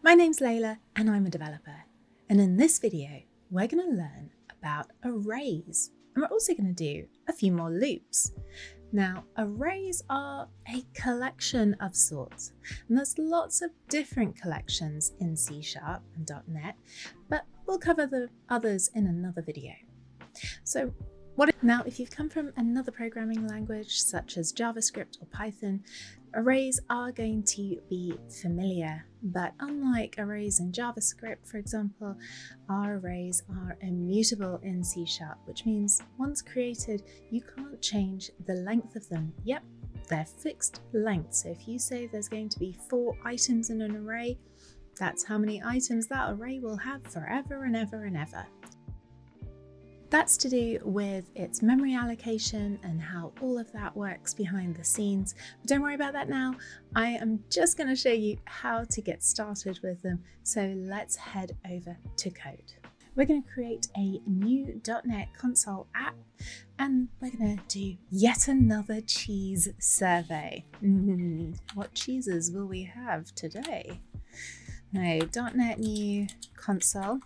My name's Layla and I'm a developer. And in this video, we're going to learn about arrays. And we're also going to do a few more loops. Now, arrays are a collection of sorts, and there's lots of different collections in C# and .NET, but we'll cover the others in another video. So now, if you've come from another programming language such as JavaScript or Python, arrays are going to be familiar, but unlike arrays in JavaScript, for example, our arrays are immutable in C#, which means once created, you can't change the length of them. Yep, they're fixed length. So if you say there's going to be 4 items in an array, that's how many items that array will have forever and ever and ever. That's to do with its memory allocation and how all of that works behind the scenes. But don't worry about that now. I am just going to show you how to get started with them. So let's head over to code. We're going to create a new .NET console app, and we're going to do yet another cheese survey. What cheeses will we have today? Now, .NET new console.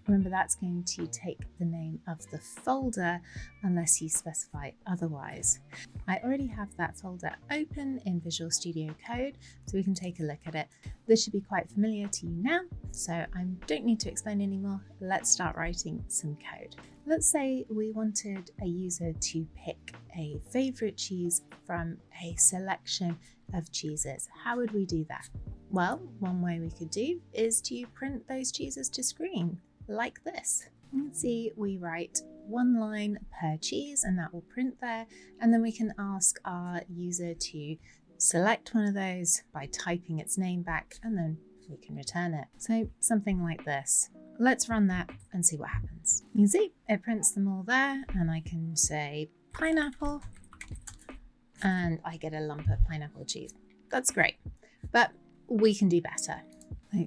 Remember, that's going to take the name of the folder unless you specify otherwise. I already have that folder open in Visual Studio Code, so we can take a look at it. This should be quite familiar to you now, so I don't need to explain anymore. Let's start writing some code. Let's say we wanted a user to pick a favorite cheese from a selection of cheeses. How would we do that? Well, one way we could do is to print those cheeses to screen. Like this. You can see we write 1 line per cheese and that will print there, and then we can ask our user to select one of those by typing its name back, and then we can return it. So something like this. Let's run that and see what happens. You can see it prints them all there, and I can say pineapple and I get a lump of pineapple cheese. That's great, but we can do better.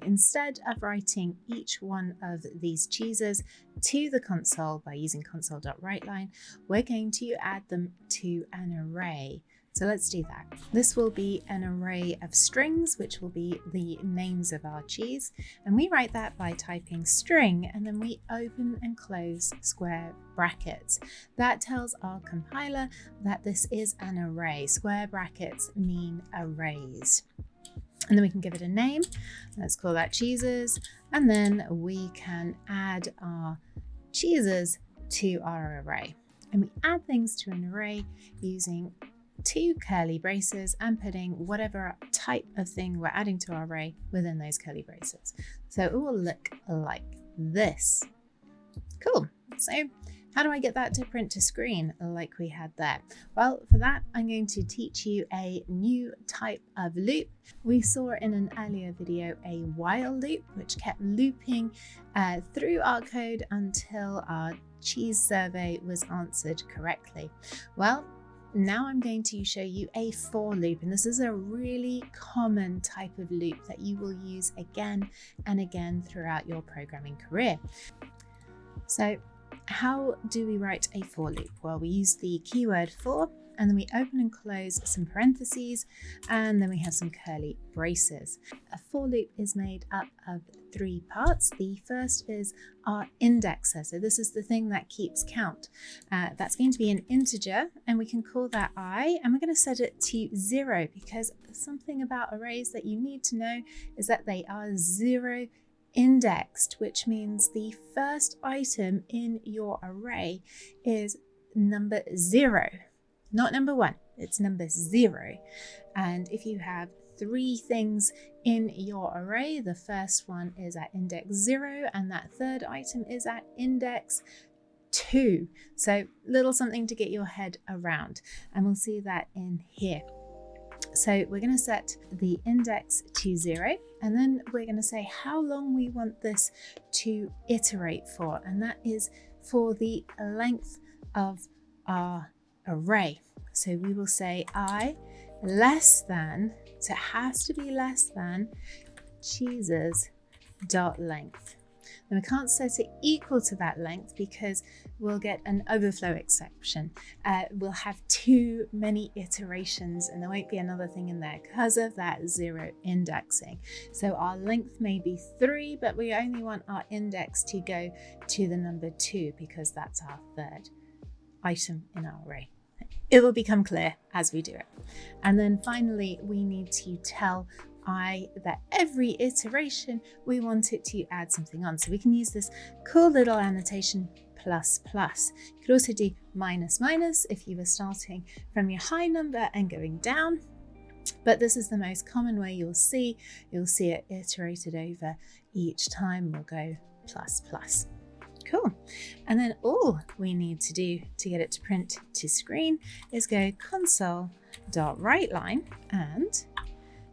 Instead of writing each one of these cheeses to the console by using console.writeLine, we're going to add them to an array. So let's do that. This will be an array of strings, which will be the names of our cheese. And we write that by typing string, and then we open and close square brackets. That tells our compiler that this is an array. Square brackets mean arrays. And then we can give it a name. Let's call that cheeses. And then we can add our cheeses to our array. And we add things to an array using 2 curly braces and putting whatever type of thing we're adding to our array within those curly braces. So it will look like this. Cool. So how do I get that to print to screen like we had there? Well, for that, I'm going to teach you a new type of loop. We saw in an earlier video a while loop, which kept looping through our code until our cheese survey was answered correctly. Well, now I'm going to show you a for loop, and this is a really common type of loop that you will use again and again throughout your programming career. So how do we write a for loop? Well, we use the keyword for, and then we open and close some parentheses, and then we have some curly braces. A for loop is made up of 3 parts. The first is our indexer. So this is the thing that keeps count. That's going to be an integer, and we can call that I, and we're going to set it to 0, because something about arrays that you need to know is that they are 0 indexed, which means the first item in your array is number 0, not number 1, it's number 0. And if you have 3 things in your array, the first one is at index 0 and that third item is at index 2. So little something to get your head around, and we'll see that in here. So we're going to set the index to 0, and then we're going to say how long we want this to iterate for, and that is for the length of our array. So we will say I less than, so it has to be less than cheeses dot length. Now we can't set it equal to that length because we'll get an overflow exception. We'll have too many iterations and there won't be another thing in there because of that 0 indexing. So our length may be 3, but we only want our index to go to the number 2 because that's our third item in our array. It will become clear as we do it. And then finally, we need to tell I that every iteration we want it to add something on. So we can use this cool little annotation plus plus. You could also do minus minus if you were starting from your high number and going down. But this is the most common way you'll see it iterated over each time. We'll go plus plus. Cool. And then all we need to do to get it to print to screen is go console.writeLine, and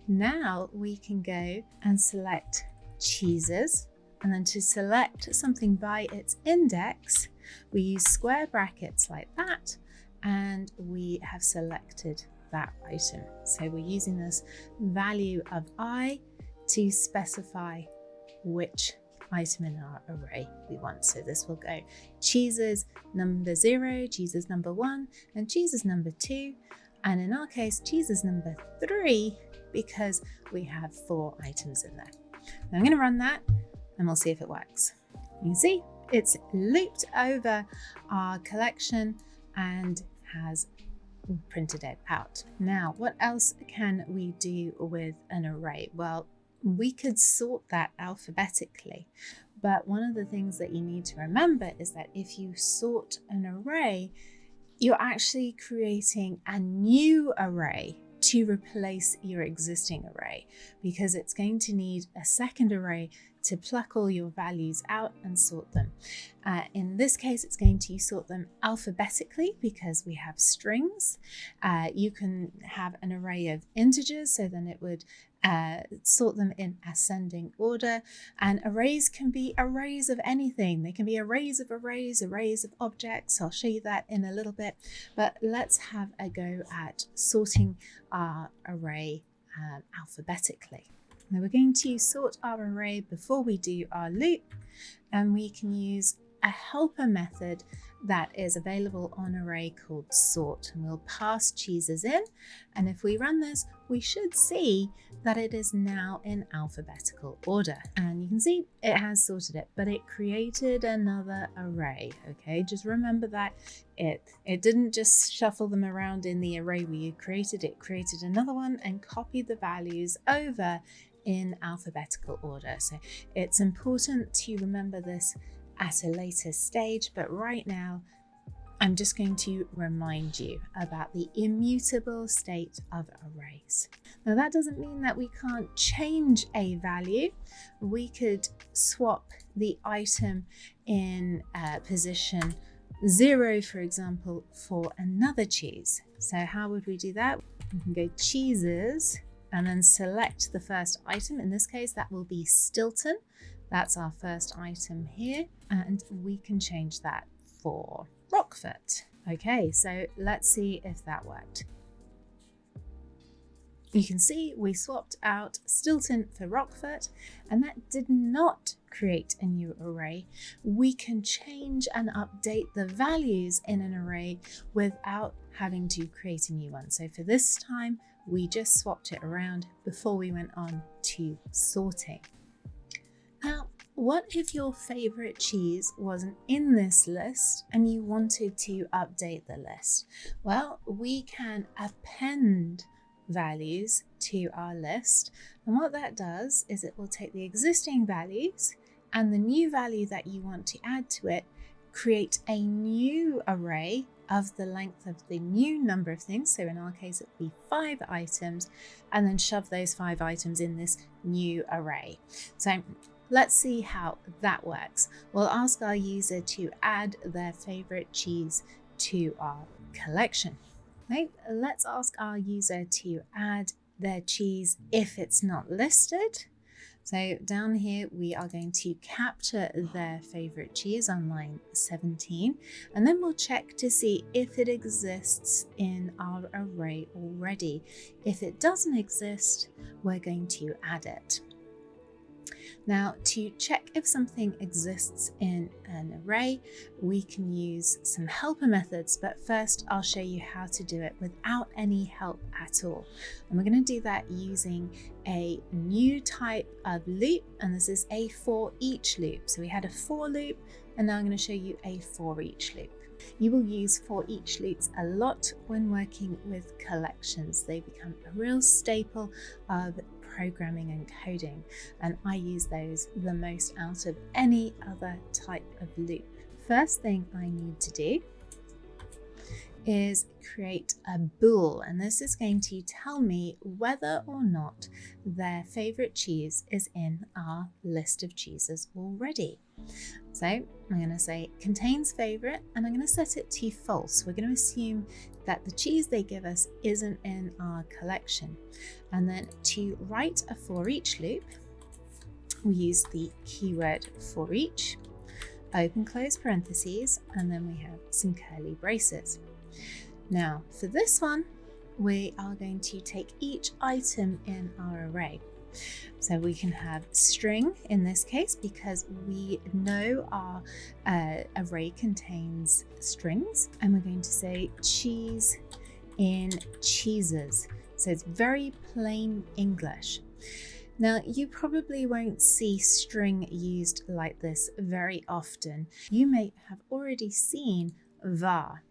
now we can go and select cheeses, and then to select something by its index, we use square brackets like that, and we have selected that item. So we're using this value of I to specify which item in our array we want. So this will go cheeses number 0, cheeses number 1, and cheeses number 2, and in our case cheeses number 3 because we have 4 items in there. Now I'm going to run that and we'll see if it works. You can see it's looped over our collection and has printed it out. Now, what else can we do with an array? Well, we could sort that alphabetically, but one of the things that you need to remember is that if you sort an array, you're actually creating a new array to replace your existing array, because it's going to need a second array to pluck all your values out and sort them. In this case, it's going to sort them alphabetically because we have strings. You can have an array of integers, so then it would sort them in ascending order. And arrays can be arrays of anything. They can be arrays of arrays, arrays of objects. I'll show you that in a little bit, but let's have a go at sorting our array alphabetically. Now we're going to sort our array before we do our loop, and we can use a helper method that is available on array called sort, and we'll pass cheeses in, and if we run this we should see that it is now in alphabetical order, and you can see it has sorted it, but it created another array. Okay, just remember that it didn't just shuffle them around in the array we created, it created another one and copied the values over in alphabetical order. So it's important to remember this at a later stage, but right now I'm just going to remind you about the immutable state of arrays. Now that doesn't mean that we can't change a value. We could swap the item in position 0, for example, for another cheese. So how would we do that? We can go cheeses and then select the first item. In this case, that will be Stilton. That's our first item here, and we can change that for Rockford. Okay, so let's see if that worked. You can see we swapped out Stilton for Rockford, and that did not create a new array. We can change and update the values in an array without having to create a new one. So for this time, we just swapped it around before we went on to sorting. Now, what if your favorite cheese wasn't in this list and you wanted to update the list? Well, we can append values to our list, and what that does is it will take the existing values and the new value that you want to add to it, create a new array of the length of the new number of things, so in our case it would be 5 items, and then shove those 5 items in this new array. So let's see how that works. We'll ask our user to add their favorite cheese to our collection. Right? Let's ask our user to add their cheese if it's not listed. So down here, we are going to capture their favorite cheese on line 17, and then we'll check to see if it exists in our array already. If it doesn't exist, we're going to add it. Now, to check if something exists in an array, we can use some helper methods, but first I'll show you how to do it without any help at all. And we're going to do that using a new type of loop, and this is a for each loop. So we had a for loop, and now I'm going to show you a for each loop. You will use for each loops a lot when working with collections. They become a real staple of programming and coding, and I use those the most out of any other type of loop. First thing I need to do is create a bool, and this is going to tell me whether or not their favorite cheese is in our list of cheeses already. So I'm going to say contains favorite, and I'm going to set it to false. We're going to assume that the cheese they give us isn't in our collection. And then to write a for each loop, we use the keyword for each, open close parentheses, and then we have some curly braces. Now for this one, we are going to take each item in our array. So we can have string in this case because we know our array contains strings, and we're going to say cheese in cheeses. So it's very plain English. Now you probably won't see string used like this very often. You may have already seen var.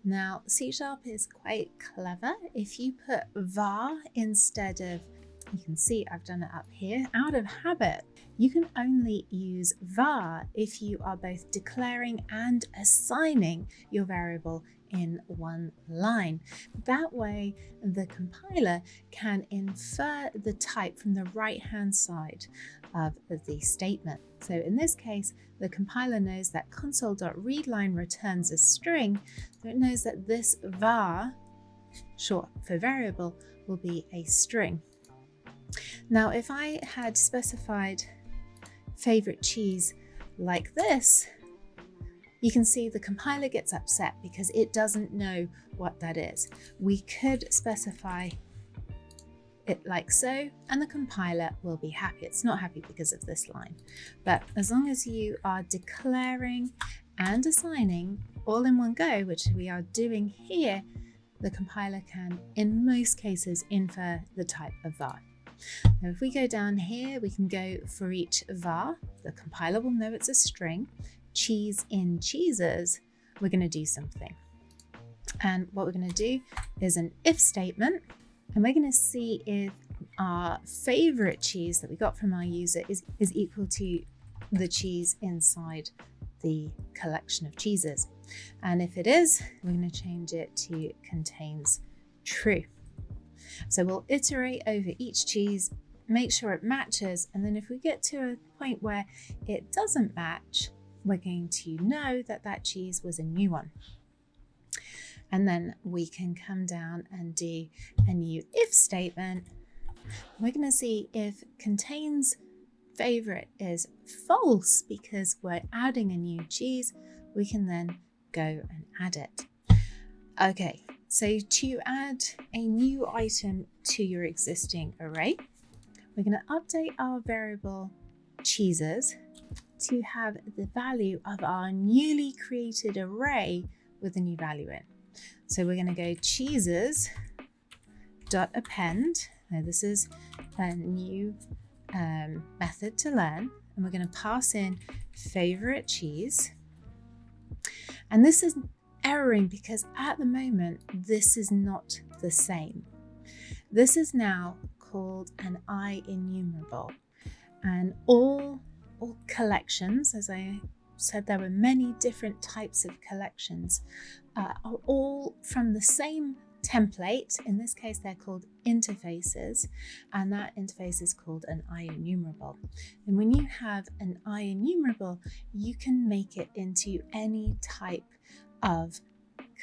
Now C# is quite clever. If you put var instead of, you can see I've done it up here, out of habit, you can only use var if you are both declaring and assigning your variable in one line. That way the compiler can infer the type from the right hand side of the statement. So in this case, the compiler knows that console.readline returns a string, so it knows that this var, short for variable, will be a string. Now, if I had specified favorite cheese like this, you can see the compiler gets upset because it doesn't know what that is. We could specify it like so, and the compiler will be happy. It's not happy because of this line, but as long as you are declaring and assigning all in one go, which we are doing here, the compiler can, in most cases, infer the type of var. Now, if we go down here, we can go for each var. The compiler will know it's a string. Cheese in cheeses, we're going to do something. And what we're going to do is an if statement, and we're going to see if our favorite cheese that we got from our user is equal to the cheese inside the collection of cheeses. And if it is, we're going to change it to contains true. So we'll iterate over each cheese, make sure it matches, and then if we get to a point where it doesn't match, we're going to know that that cheese was a new one. And then we can come down and do a new if statement. We're going to see if contains favorite is false because we're adding a new cheese. We can then go and add it. Okay, so to add a new item to your existing array, we're going to update our variable cheeses to have the value of our newly created array with a new value in. So we're going to go cheeses dot append. Now this is a new method to learn, and we're going to pass in favorite cheese. And this is erroring because at the moment this is not the same. This is now called an IEnumerable, and all collections, as I said, there were many different types of collections, are all from the same template. In this case, they're called interfaces, and that interface is called an IEnumerable. And when you have an IEnumerable, you can make it into any type of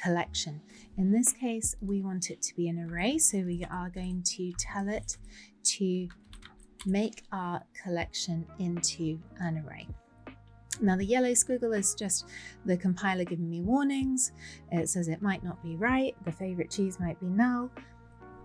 collection. In this case, we want it to be an array, so we are going to tell it to make our collection into an array. Now the yellow squiggle is just the compiler giving me warnings. It says it might not be right, the favorite cheese might be null.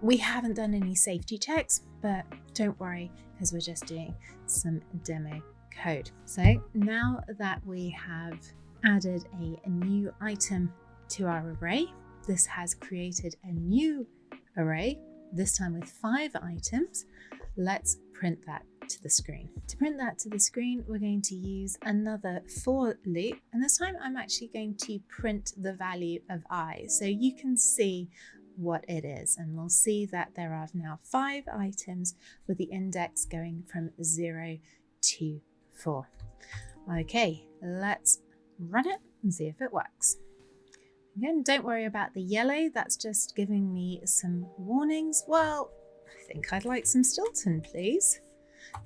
We haven't done any safety checks, but don't worry, because we're just doing some demo code. So now that we have added a new item to our array, this has created a new array, this time with 5 items. Let's print that to the screen. To print that to the screen, we're going to use another for loop, and this time I'm actually going to print the value of I, so you can see what it is, and we'll see that there are now 5 items with the index going from 0 to 4. Okay, let's run it and see if it works. Again, don't worry about the yellow, that's just giving me some warnings. Well, I think I'd like some Stilton, please.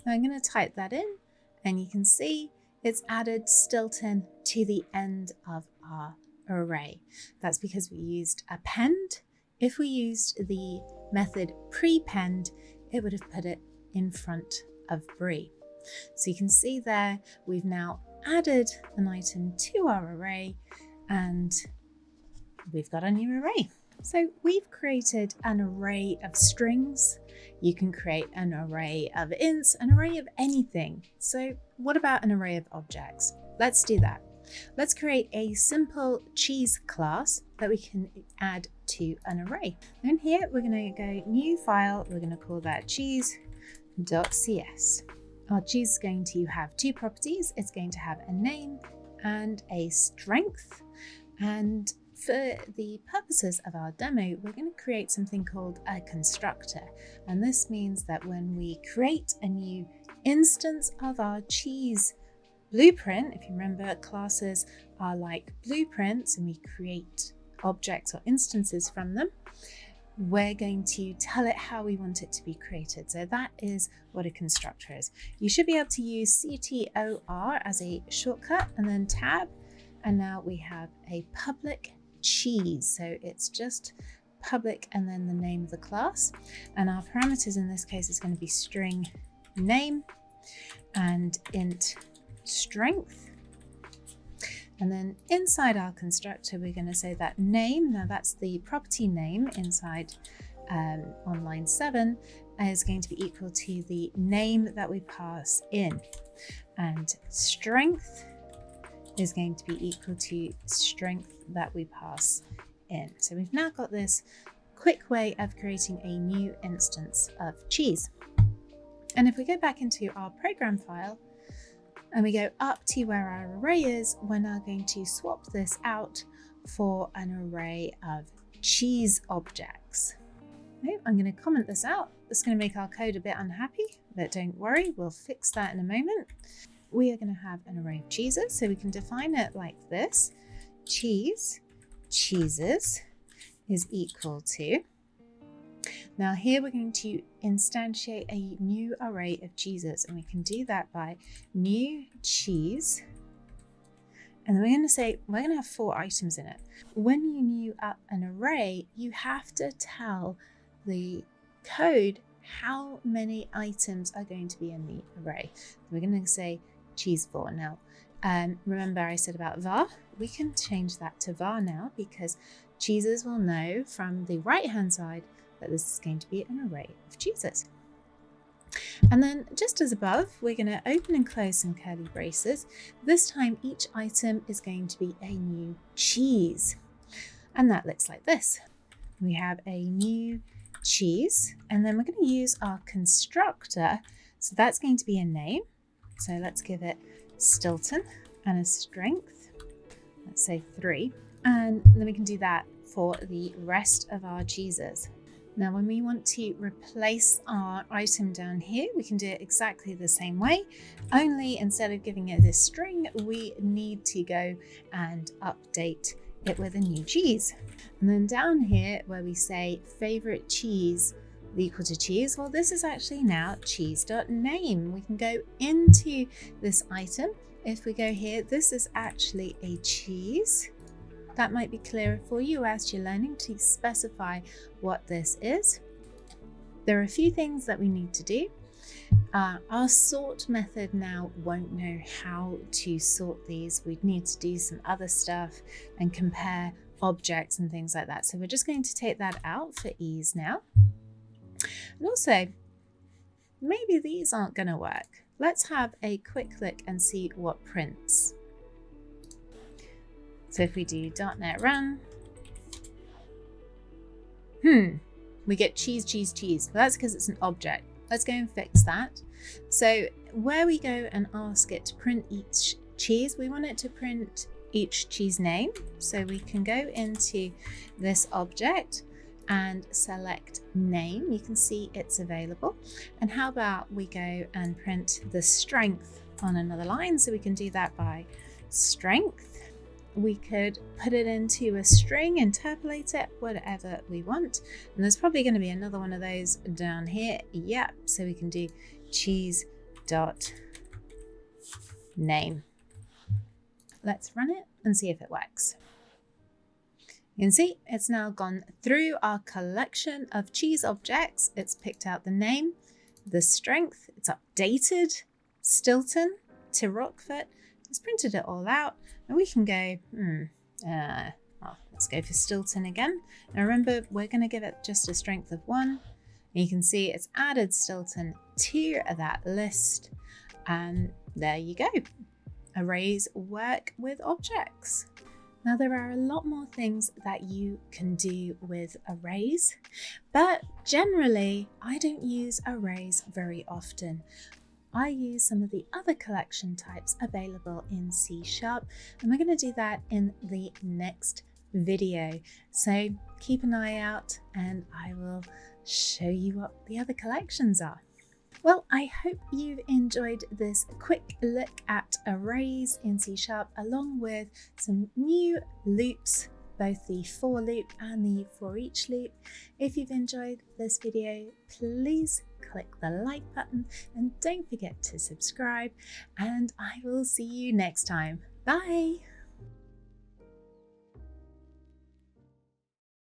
Now I'm going to type that in, and you can see it's added Stilton to the end of our array. That's because we used append. If we used the method prepend, it would have put it in front of Brie. So you can see there, we've now added an item to our array, and we've got a new array. So we've created an array of strings. You can create an array of ints, an array of anything. So what about an array of objects? Let's do that. Let's create a simple cheese class that we can add to an array. And here we're going to go new file. We're going to call that cheese.cs. Our cheese is going to have 2 properties. It's going to have a name and a strength. And for the purposes of our demo, we're going to create something called a constructor. And this means that when we create a new instance of our cheese blueprint, if you remember, classes are like blueprints and we create objects or instances from them, we're going to tell it how we want it to be created. So that is what a constructor is. You should be able to use CTOR as a shortcut and then tab. And now we have a public cheese. So it's just public and then the name of the class. And our parameters in this case is going to be string name and int strength. And then inside our constructor, we're going to say that name, now that's the property name inside on line 7, is going to be equal to the name that we pass in. And strength is going to be equal to strength that we pass in. So we've now got this quick way of creating a new instance of cheese. And if we go back into our program file and we go up to where our array is, we're now going to swap this out for an array of cheese objects. Okay, I'm going to comment this out. It's going to make our code a bit unhappy, but don't worry, we'll fix that in a moment. We are going to have an array of cheeses, so we can define it like this. Cheese, cheeses is equal to. Now here we're going to instantiate a new array of cheeses, and we can do that by new cheese. And then we're going to say, we're going to have 4 items in it. When you new up an array, you have to tell the code how many items are going to be in the array. We're going to say cheese 4. Now, remember I said about var? We can change that to var now because cheeses will know from the right-hand side that this is going to be an array of cheeses. And then just as above, we're going to open and close some curly braces. This time, each item is going to be a new cheese. And that looks like this. We have a new cheese, and then we're going to use our constructor. So that's going to be a name. So let's give it Stilton and a strength. Let's say 3. And then we can do that for the rest of our cheeses. Now, when we want to replace our item down here, we can do it exactly the same way, only instead of giving it this string, we need to go and update it with a new cheese. And then down here where we say favorite cheese equal to cheese, well, this is actually now cheese.name. We can go into this item. If we go here, this is actually a cheese. That might be clearer for you as you're learning to specify what this is. There are a few things that we need to do. Our sort method now won't know how to sort these. We'd need to do some other stuff and compare objects and things like that. So we're just going to take that out for ease now. And also, maybe these aren't going to work. Let's have a quick look and see what prints. So if we do .NET run, we get cheese, cheese, cheese. Well, that's because it's an object. Let's go and fix that. So where we go and ask it to print each cheese, we want it to print each cheese name. So we can go into this object and select name. You can see it's available. And how about we go and print the strength on another line? So we can do that by strength. We could put it into a string, interpolate it, whatever we want. And there's probably going to be another one of those down here. Yep. So we can do cheese dot name. Let's run it and see if it works. You can see it's now gone through our collection of cheese objects. It's picked out the name, the strength, it's updated Stilton to Rockford. It's printed it all out, and we can go, let's go for Stilton again. Now remember, we're going to give it just a strength of 1. And you can see it's added Stilton to that list, and there you go. Arrays work with objects. Now there are a lot more things that you can do with arrays, but generally I don't use arrays very often. I use some of the other collection types available in C#, and we're going to do that in the next video. So keep an eye out and I will show you what the other collections are. Well, I hope you've enjoyed this quick look at arrays in C# along with some new loops, both the for loop and the for each loop. If you've enjoyed this video, please click the like button and don't forget to subscribe, and I will see you next time. Bye!